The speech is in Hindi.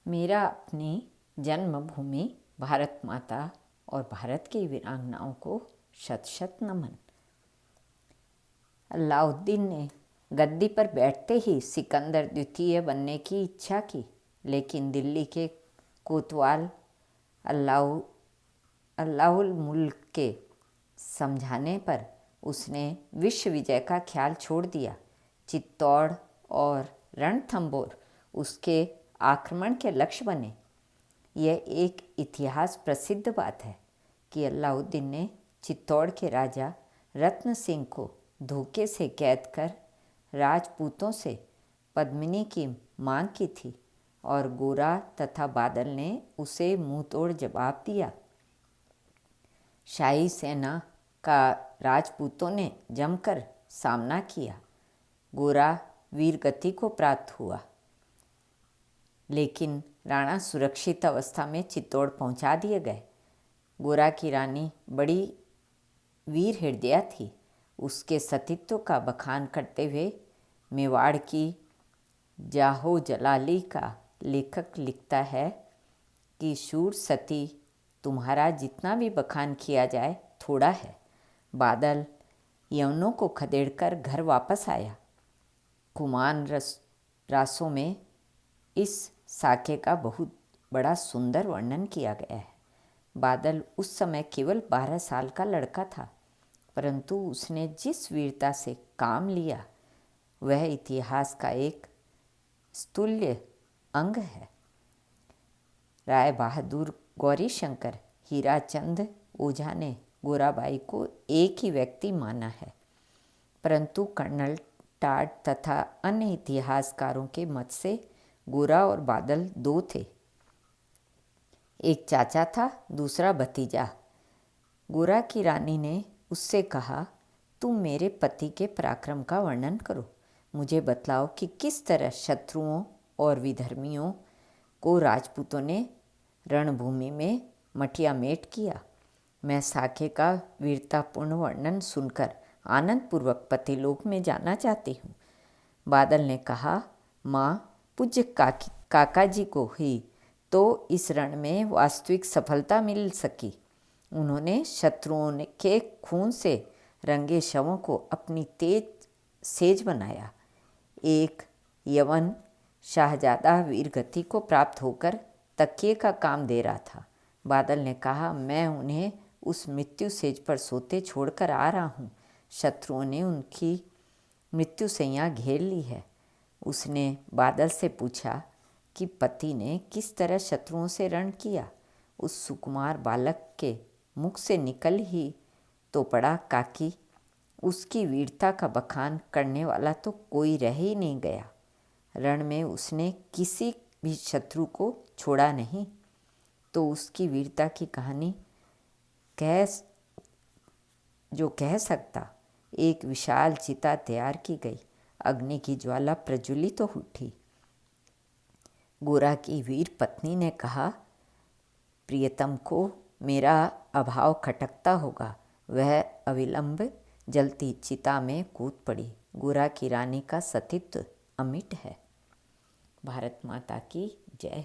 मेरा अपनी जन्मभूमि भारत माता और भारत की वीरांगनाओं को शत शत नमन। अलाउद्दीन ने गद्दी पर बैठते ही सिकंदर द्वितीय बनने की इच्छा की, लेकिन दिल्ली के कोतवाल अल्लाउल मुल्क के समझाने पर उसने विश्व विजय का ख्याल छोड़ दिया। चित्तौड़ और रणथंभौर उसके आक्रमण के लक्ष्य बने। यह एक इतिहास प्रसिद्ध बात है कि अलाउद्दीन ने चित्तौड़ के राजा रत्न सिंह को धोखे से कैद कर राजपूतों से पद्मिनी की मांग की थी और गोरा तथा बादल ने उसे मुंहतोड़ जवाब दिया। शाही सेना का राजपूतों ने जमकर सामना किया। गोरा वीरगति को प्राप्त हुआ, लेकिन राणा सुरक्षित अवस्था में चित्तौड़ पहुंचा दिए गए। गोरा की रानी बड़ी वीर हृदया थी। उसके सतीत्व का बखान करते हुए मेवाड़ की जाहो जलाली का लेखक लिखता है कि शूर सती, तुम्हारा जितना भी बखान किया जाए थोड़ा है। बादल यवनों को खदेड़कर घर वापस आया। कुमान रासों में इस साके का बहुत बड़ा सुंदर वर्णन किया गया है। बादल उस समय केवल 12 साल का लड़का था, परंतु उसने जिस वीरता से काम लिया वह इतिहास का एक स्तुल्य अंग है। राय बहादुर गौरीशंकर हीराचंद ओझा ने गोराबाई को एक ही व्यक्ति माना है, परंतु कर्नल टाड तथा अन्य इतिहासकारों के मत से गोरा और बादल दो थे। एक चाचा था, दूसरा भतीजा। गोरा की रानी ने उससे कहा, तुम मेरे पति के पराक्रम का वर्णन करो। मुझे बतलाओ कि किस तरह शत्रुओं और विधर्मियों को राजपूतों ने रणभूमि में मटियामेट किया। मैं साके का वीरतापूर्ण वर्णन सुनकर आनंदपूर्वक पतिलोक में जाना चाहती हूँ। बादल ने कहा, माँ, पूज्य काका जी को ही तो इस रण में वास्तविक सफलता मिल सकी। उन्होंने शत्रुओं के खून से रंगे शवों को अपनी तेज सेज बनाया। एक यवन शाहजादा वीरगति को प्राप्त होकर तकिए का काम दे रहा था। बादल ने कहा, मैं उन्हें उस मृत्यु सेज पर सोते छोड़कर आ रहा हूँ। शत्रुओं ने उनकी मृत्यु सैया घेर ली है। उसने बादल से पूछा कि पति ने किस तरह शत्रुओं से रण किया। उस सुकुमार बालक के मुख से निकल ही तो पड़ा, काकी, उसकी वीरता का बखान करने वाला तो कोई रह ही नहीं गया। रण में उसने किसी भी शत्रु को छोड़ा नहीं। तो उसकी वीरता की कहानी कह सकता। एक विशाल चिता तैयार की गई। अग्नि की ज्वाला प्रज्वलित तो उठी। गोरा की वीर पत्नी ने कहा, प्रियतम को मेरा अभाव खटकता होगा। वह अविलंब जलती चिता में कूद पड़ी। गोरा की रानी का सतीत्व अमिट है। भारत माता की जय।